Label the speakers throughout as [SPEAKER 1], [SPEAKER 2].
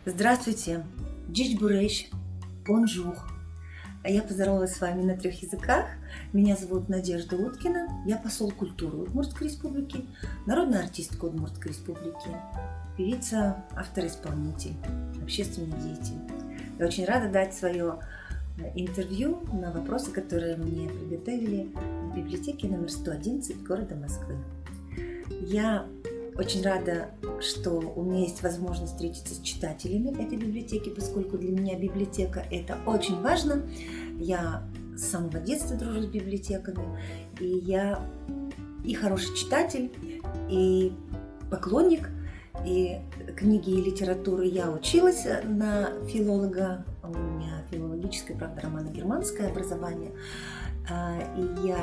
[SPEAKER 1] Здравствуйте, Джич Бурейш, бонжур. Я поздоровалась с вами на 3 языках. Меня зовут Надежда Уткина. Я посол культуры Удмуртской республики, народная артистка Удмуртской республики, певица, автор-исполнитель, общественный деятель. Я очень рада дать свое интервью на вопросы, которые мне приготовили в библиотеке номер 111 города Москвы. Я очень рада, что у меня есть возможность встретиться с читателями этой библиотеки, поскольку для меня библиотека – это очень важно. Я с самого детства дружу с библиотеками, и я и хороший читатель, и поклонник, и книги и литературы. Я училась на филолога, у меня филологическое, правда, романо-германское образование, и я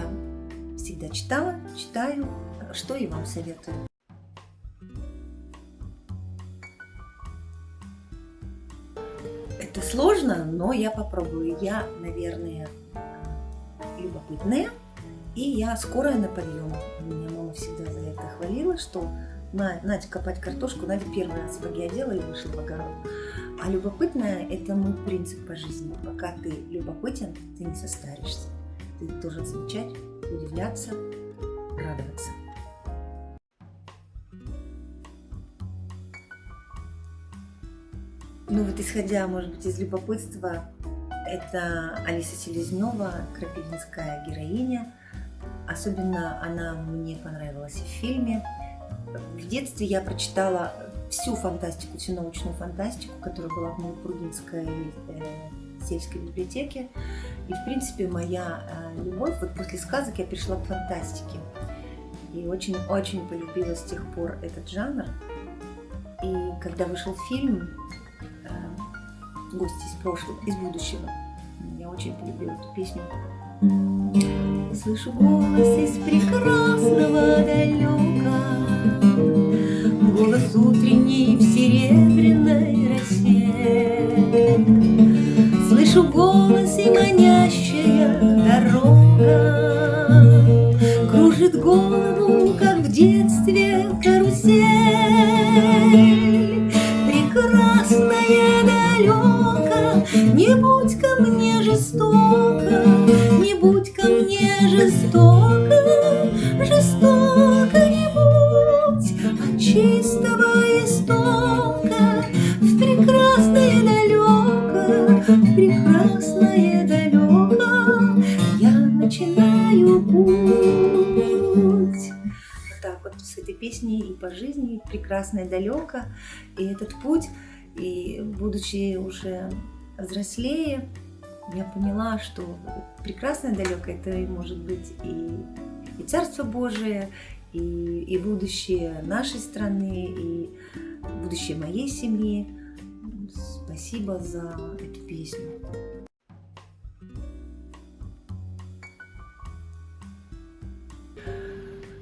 [SPEAKER 1] всегда читала, читаю, что и вам советую. Это сложно, но я попробую. Я, наверное, любопытная, и я скорая на подъем. Меня мама всегда за это хвалила, что Надя копать картошку, Надя первый раз сапоги одела и вышла в огород. А любопытная – это мой принцип по жизни. Пока ты любопытен, ты не состаришься. Ты должен замечать, удивляться, радоваться. Ну вот исходя, может быть, из любопытства, это Алиса Селезнева, крапивинская героиня. Особенно она мне понравилась и в фильме. В детстве я прочитала всю фантастику, всю научную фантастику, которая была в Новопрудинской сельской библиотеке. И, в принципе, моя любовь, вот после сказок я перешла к фантастике. И очень-очень полюбила с тех пор этот жанр. И когда вышел фильм «Гости из прошлого, из будущего», я очень полюбила эту песню. Слышу голос из прекрасного далека, голос утренний в серебряной росе. Слышу голос и манящая дорога кружит голову, как в детстве карусель. Прекрасная далека, не будь ко мне жестоко, не будь ко мне жестоко, жестоко не будь, от чистого истока в прекрасное далеко, в прекрасное далеко я начинаю путь. Вот так вот с этой песней и по жизни, прекрасное далеко, и этот путь, и будучи уже взрослее, я поняла, что прекрасное далеко это может быть и Царство Божие, и будущее нашей страны, и будущее моей семьи. Спасибо за эту песню.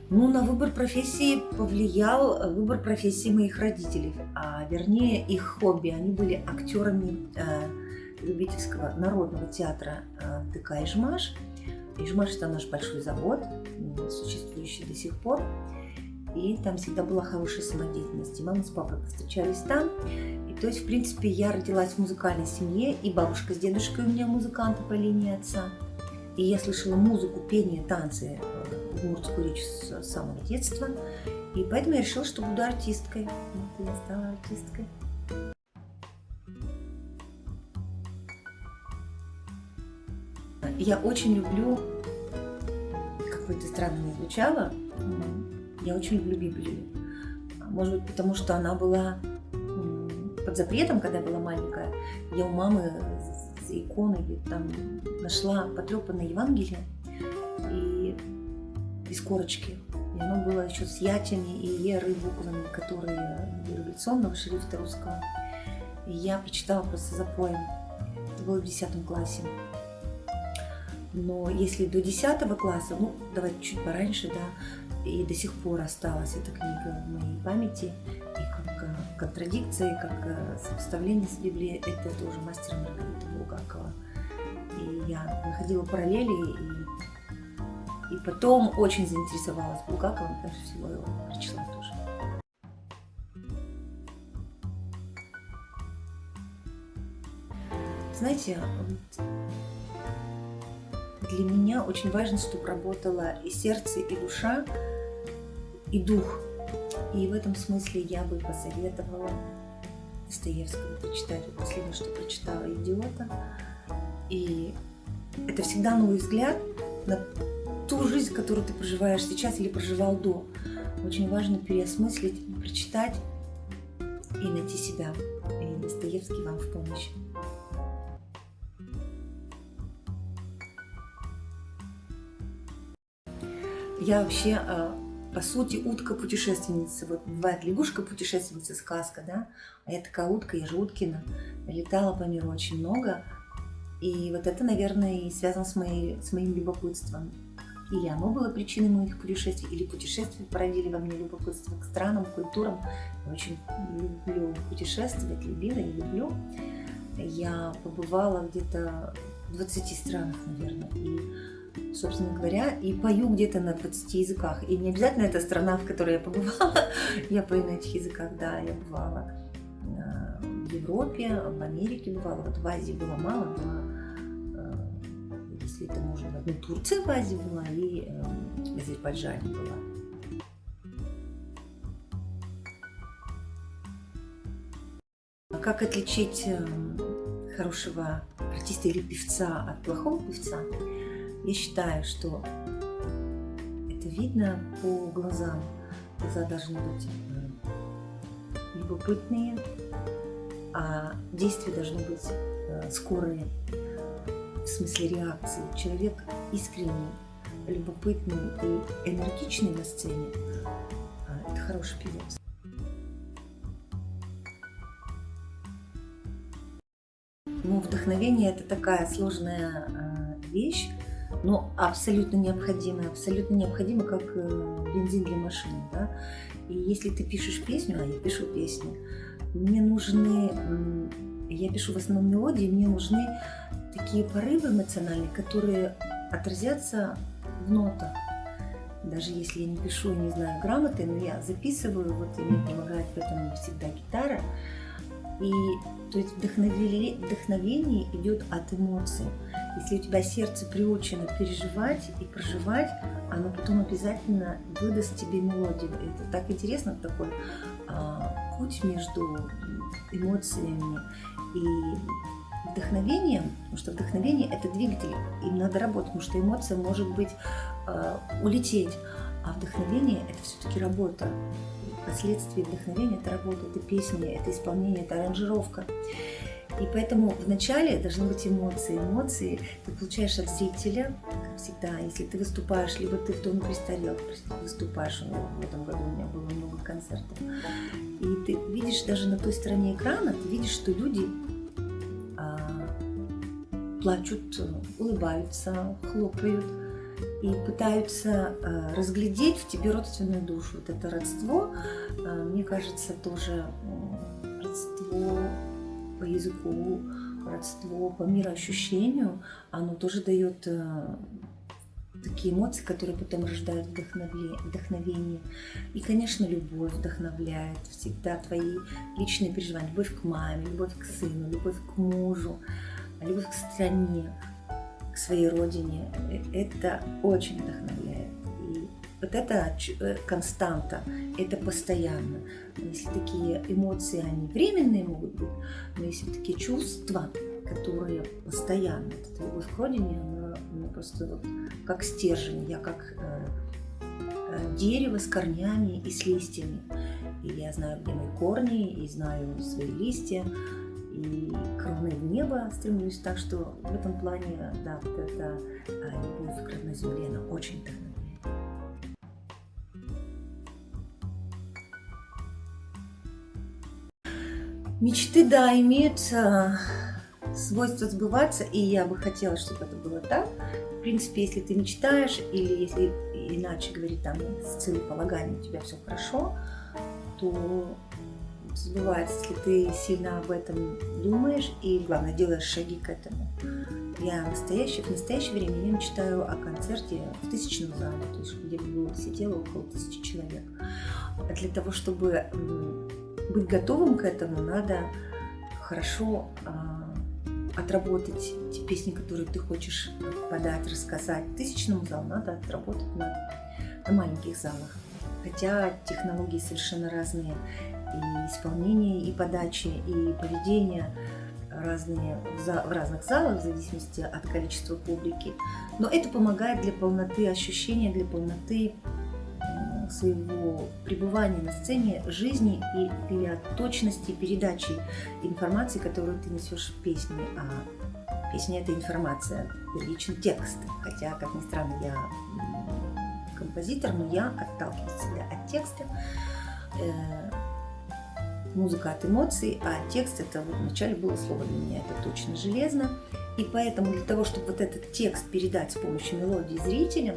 [SPEAKER 1] Ну, на выбор профессии повлиял выбор профессии моих родителей, а вернее их хобби. Они были актерами любительского народного театра ДК «Ижмаш». «Ижмаш» – это наш большой завод, существующий до сих пор. И там всегда была хорошая самодеятельность. И мама с папой повстречались там. И то есть, в принципе, я родилась в музыкальной семье, и бабушка с дедушкой у меня музыканты по линии отца. И я слышала музыку, пение, танцы, удмуртскую речь с самого детства. И поэтому я решила, что буду артисткой. Вот я стала артисткой. Я очень люблю, как бы это странно ни звучало, я очень люблю Библию. Может быть, потому что она была под запретом, когда я была маленькая. Я у мамы за иконой там нашла потрепанное Евангелие и из корочки. И оно было еще с ятями и ерой буквами, которые революционного шрифта русского. И я прочитала просто запоем. Это было в 10 классе. Но если до 10 класса, ну, давайте чуть пораньше, да, и до сих пор осталась эта книга в моей памяти, и как контрадикция, как сопоставление с Библией, это тоже мастер Маргарита Булгакова. И я находила параллели, и потом очень заинтересовалась Булгаковым, потому что всего его прочла тоже. знаете, вот для меня очень важно, чтобы работало и сердце, и душа, и дух. И в этом смысле я бы посоветовала Достоевского прочитать. Вот последнее, что прочитала, «Идиота». И это всегда новый взгляд на ту жизнь, которую ты проживаешь сейчас или проживал до. Очень важно переосмыслить, прочитать и найти себя. И Достоевский вам в помощь. Я вообще, по сути, утка-путешественница. Вот бывает лягушка-путешественница, сказка, да? А я такая утка, я же Уткина. Летала по миру очень много. И вот это, наверное, и связано с моим любопытством. Или оно было причиной моих путешествий, или путешествия породили во мне любопытство к странам, культурам. Я очень люблю путешествовать, любила и люблю. Я побывала где-то в 20 странах, наверное. И, собственно говоря, и пою где-то на 20 языках. И не обязательно это страна, в которой я побывала. Я пою на этих языках, да, я бывала в Европе, в Америке бывала. Вот в Азии было мало, была, если это можно назвать, ну, Турция в Азии была и в Азербайджане была. Как отличить хорошего артиста или певца от плохого певца? Я считаю, что это видно по глазам. Глаза должны быть любопытные, а действия должны быть скорые, в смысле реакции. Человек искренний, любопытный и энергичный на сцене – это хороший певец. Ну, вдохновение – это такая сложная вещь, но абсолютно необходимая, как бензин для машины. Да? И если ты пишешь песню, а я пишу песни, мне нужны, я пишу в основном мелодии, мне нужны такие порывы эмоциональные, которые отразятся в нотах. Даже если я не пишу и не знаю грамоты, но я записываю, вот и мне помогает в этом всегда гитара. И то есть вдохновение идет от эмоций. Если у тебя сердце приучено переживать и проживать, оно потом обязательно выдаст тебе мелодию. Это так интересно, такой путь между эмоциями и вдохновением, потому что вдохновение – это двигатель, им надо работать, потому что эмоция может быть улететь, а вдохновение – это все-таки работа. Последствия вдохновения – это работа, это песня, это исполнение, это аранжировка. И поэтому вначале должны быть эмоции. Эмоции ты получаешь от зрителя, как всегда. Если ты выступаешь, либо ты в Доме престарелых выступаешь, в этом году у меня было много концертов, и ты видишь даже на той стороне экрана, ты видишь, что люди плачут, улыбаются, хлопают и пытаются разглядеть в тебе родственную душу. Вот это родство, мне кажется, тоже родство по языку, родство по мироощущению, оно тоже дает такие эмоции, которые потом рождают вдохновение. И, конечно, любовь вдохновляет. Всегда твои личные переживания. Любовь к маме, любовь к сыну, любовь к мужу, любовь к стране, к своей родине. Это очень вдохновляет. И вот это константа, это постоянно. Если такие эмоции, они временные могут быть, но если такие чувства, которые постоянно, это любовь к родине, она просто вот как стержень, я как дерево с корнями и с листьями. И я знаю, где мои корни, и знаю свои листья, и кроной в небо стремлюсь. Так что в этом плане, да, вот эта любовь к родной земле, она очень вдохновляет. Мечты, да, имеют свойство сбываться, и я бы хотела, чтобы это было так. В принципе, если ты мечтаешь, или если, иначе говорить, там, с целеполаганием у тебя все хорошо, то сбывается, если ты сильно об этом думаешь и, главное, делаешь шаги к этому. В настоящее время я мечтаю о концерте в 1000-м зале, то есть где бы сидело около 1000 человек. А для того, чтобы быть готовым к этому, надо хорошо отработать те песни, которые ты хочешь подать, рассказать. Тысячному залу надо отработать на маленьких залах. Хотя технологии совершенно разные, и исполнение, и подачи, и поведение разные в разных залах, в зависимости от количества публики. Но это помогает для полноты ощущения, для полноты своего пребывания на сцене, жизни и для точности передачи информации, которую ты несешь в песне. А песня — это информация, первичный текст. Хотя, как ни странно, я композитор, но я отталкиваюсь всегда от текста. Музыка от эмоций, а текст — это вот вначале было слово для меня, это точно железно. И поэтому для того, чтобы вот этот текст передать с помощью мелодии зрителям,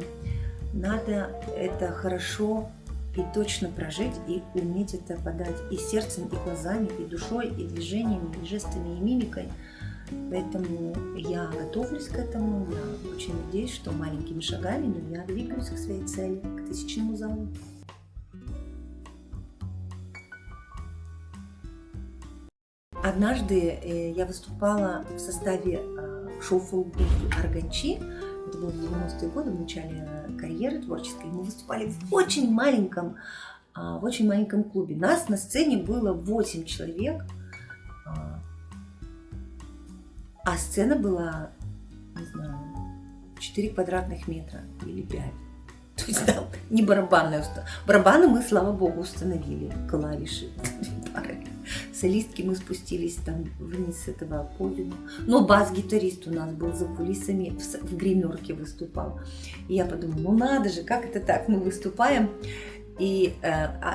[SPEAKER 1] надо это хорошо и точно прожить, и уметь это подать и сердцем, и глазами, и душой, и движениями, и жестами, и мимикой. Поэтому я готовлюсь к этому, я очень надеюсь, что маленькими шагами, но я двигаюсь к своей цели, к тысячному залу. Однажды я выступала в составе шоу-фолк-группы «Арганчи». Это было в 90-е годы, в начале карьеры творческой. Мы выступали в очень маленьком клубе. Нас на сцене было 8 человек, а сцена была, не знаю, 4 квадратных метра или 5. То есть там не барабанная установка. Барабаны мы, слава богу, установили, клавиши, пары. Солистки мы спустились там вниз с этого подиума. Но бас-гитарист у нас был за кулисами, в гримерке выступал. И я подумала, ну надо же, как это так, мы выступаем. И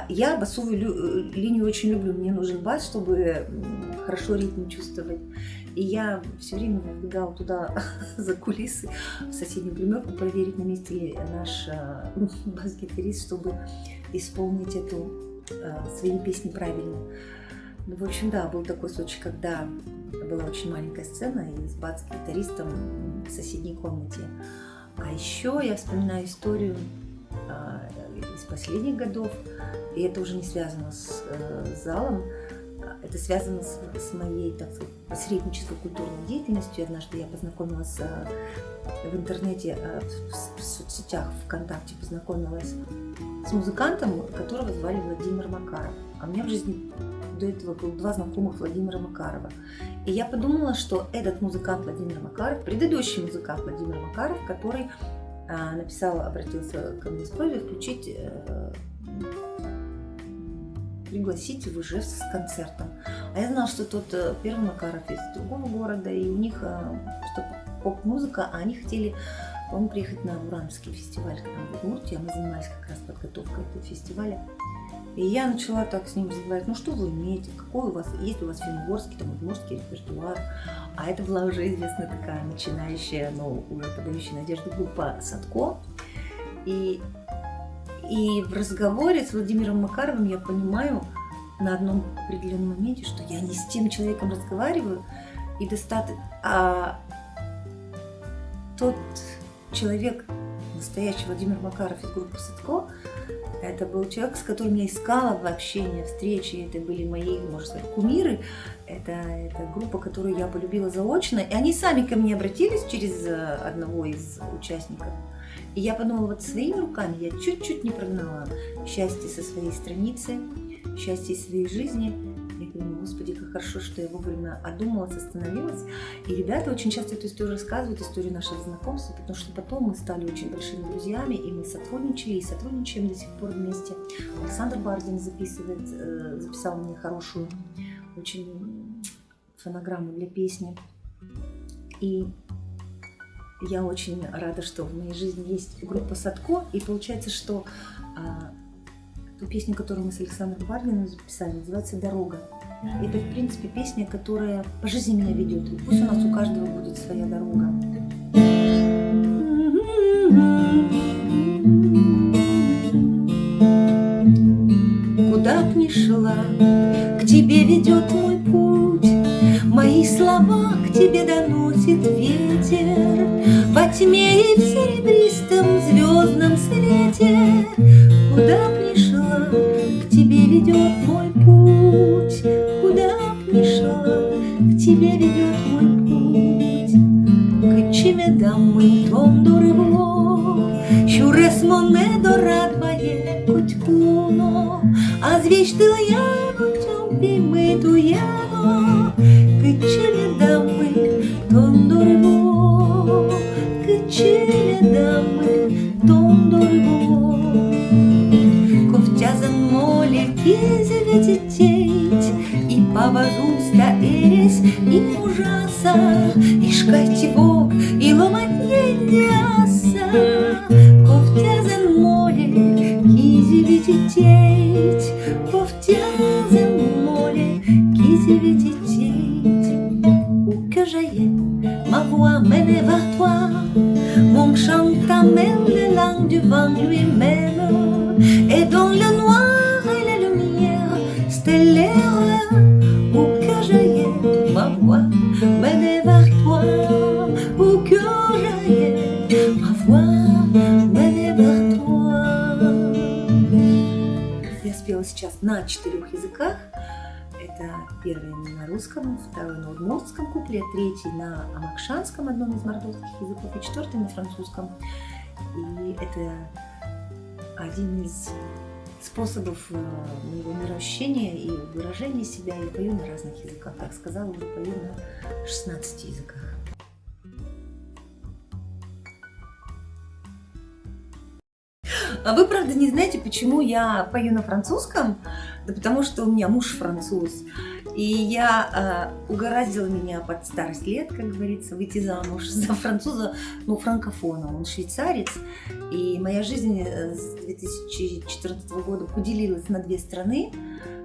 [SPEAKER 1] я басовую линию очень люблю, мне нужен бас, чтобы хорошо ритм чувствовать. И я все время выбегала туда за кулисы, в соседнюю гримерку, проверить, на месте ли наш бас-гитарист, чтобы исполнить свои песни правильно. Ну, в общем, да, был такой случай, когда была очень маленькая сцена и с бас-гитаристом в соседней комнате. А еще я вспоминаю историю из последних годов, и это уже не связано с залом, это связано с моей, так сказать, посреднической культурной деятельностью. Однажды я познакомилась в интернете, в соцсетях, ВКонтакте познакомилась с музыкантом, которого звали Владимир Макаров. А у меня в жизни до этого было 2 знакомых Владимира Макарова. И я подумала, что этот музыкант Владимир Макаров, предыдущий музыкант Владимир Макаров, который обратился ко мне с просьбой пригласить в Ижевск с концертом. А я знала, что тот первый Макаров из другого города, и у них поп-музыка, а они хотели, по-моему, приехать на Уральский фестиваль к нам в Удмуртии, а мы занимались как раз подготовкой этого фестиваля. И я начала так с ним разговаривать, ну что вы умеете, какой у вас, есть у вас финно-угорский, там, удмуртский репертуар. А это была уже известная такая начинающая, но уже подающая надежду группа «Садко». И в разговоре с Владимиром Макаровым я понимаю на одном определенном моменте, что я не с тем человеком разговариваю, и а тот человек, настоящий Владимир Макаров из группы «Садко», это был человек, с которым я искала в общении, встречи. Это были мои, можно сказать, кумиры. Это группа, которую я полюбила заочно. И они сами ко мне обратились через одного из участников. И я подумала, вот своими руками я чуть-чуть не прогнала счастье со своей страницы, счастье своей жизни. Я думаю, господи, как хорошо, что я вовремя одумалась, остановилась. И ребята очень часто эту историю рассказывают, историю нашего знакомства, потому что потом мы стали очень большими друзьями, и мы сотрудничали, и сотрудничаем до сих пор вместе. Александр Бардин записал мне хорошую очень фонограмму для песни. И я очень рада, что в моей жизни есть группа «Садко», и получается, что ту песню, которую мы с Александром Бардиным записали, называется «Дорога». Это, в принципе, песня, которая по жизни меня ведет. И пусть у нас у каждого будет своя дорога. Куда б ни шла, к тебе ведет мой путь, мои слова к тебе доносит ветер, во тьме и в серебристом звездном свете. Куда б ни шла, к тебе ведет мой путь, куда б ни шла, к тебе ведет мой путь. l'ultimo ne doradvaje kućpuno, a zvištiliano čompi mi tujano, kıçile damı tondorbo, kıçile damı tondorbo. Ковтязан моле кизе ветететь, и павазуста эрес, и ужаса, и шкайтивок, и ломатненьяса. Ковтязан моле кизе ветететь, ковтязан моле кизе ветететь. Où que j'aille, ma voix mène vers toi, mon chant t'amène les langues du vent lui-même. Et dans le noir et la lumière stellaire, où que j'aille, ma voix mène vers toi. Où que j'aille, ma voix mène vers toi. Я спела сейчас на 4 языках. Это первый на русском, второй на удмуртском купле, третий на амакшанском, одном из мордовских языков, и четвертый на французском. И это один из способов моего мироощущения и выражения себя. Я пою на разных языках, как сказала, уже пою на 16 языках. А вы, правда, не знаете, почему я пою на французском? Да потому что у меня муж француз. И я угораздило меня под старость лет, как говорится, выйти замуж за француза, ну, франкофона. Он швейцарец. И моя жизнь с 2014 года поделилась на 2 страны.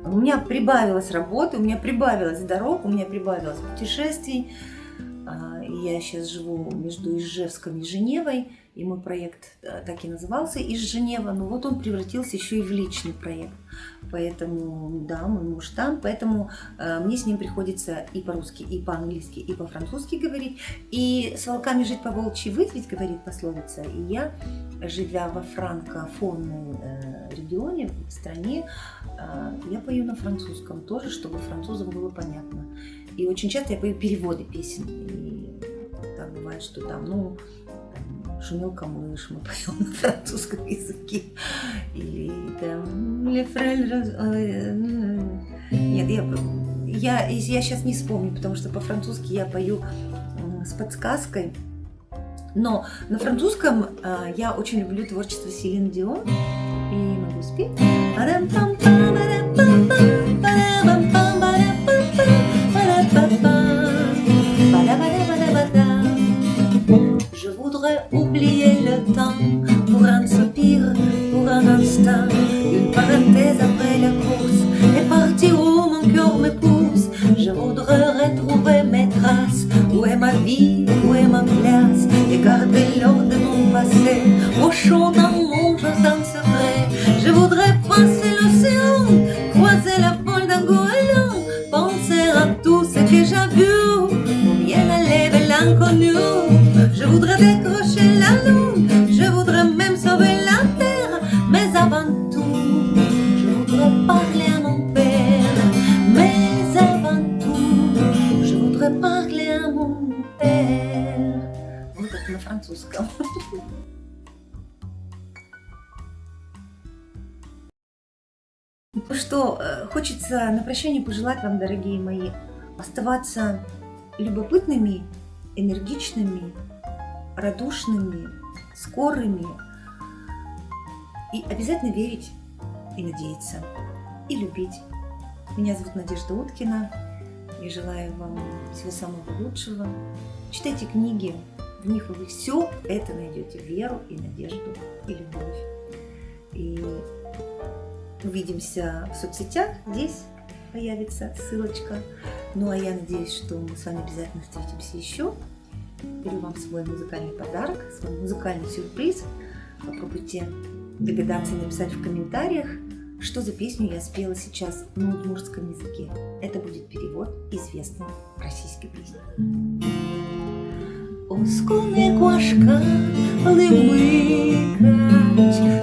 [SPEAKER 1] У меня прибавилось работы, у меня прибавилось дорог, у меня прибавилось путешествий. Я сейчас живу между Ижевском и Женевой, и мой проект так и назывался «Из Женева», но вот он превратился еще и в личный проект. Поэтому, да, мой муж там, поэтому мне с ним приходится и по-русски, и по-английски, и по-французски говорить. И с волками жить по-волчьи выть, ведь говорит пословица. И я, живя во франкофонном регионе, в стране, я пою на французском тоже, чтобы французам было понятно. И очень часто я пою переводы песен. И так бывает, что там, ну, шумел камыш, мы поем на французском языке. Или там... Нет, я сейчас не вспомню, потому что по-французски я пою с подсказкой. Но на французском я очень люблю творчество Селин Дион. И могу спеть. Je voudrais oublier le temps pour un soupir, pour un instant, une parenthèse après la course et partir où mon cœur me pousse. Je voudrais retrouver mes traces, où est ma vie, où est ma place, et garder l'or de mon passé, au chaud dans mon jardin secret. Je voudrais passer l'océan, croiser la folle d'un goéland, penser à tout ce que j'ai vu, ou bien aller vers l'inconnu. Je voudrais décrocher la lune, je voudrais même sauver la terre, mais avant tout, je voudrais parler à mon père. Mais avant tout, je voudrais parler à mon père. Вот это на французском. Ну что, хочется на прощание пожелать вам, дорогие мои, оставаться любопытными, энергичными, радушными, скорыми и обязательно верить и надеяться, и любить. Меня зовут Надежда Уткина. Я желаю вам всего самого лучшего. Читайте книги, в них вы все это найдете: веру и надежду, и любовь. И увидимся в соцсетях, здесь появится ссылочка. Ну а я надеюсь, что мы с вами обязательно встретимся еще. Беру вам свой музыкальный подарок, свой музыкальный сюрприз. Попробуйте догадаться и написать в комментариях, что за песню я спела сейчас на удмуртском языке. Это будет перевод известной российской песни. Осконе квашка лимикать,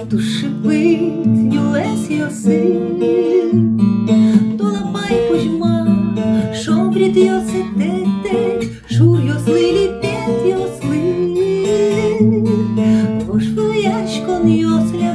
[SPEAKER 1] тушипит нюлес йоси, тулапай пужма, шобрит йосетете, шур йосли липет йосли, вош вояч con Dios le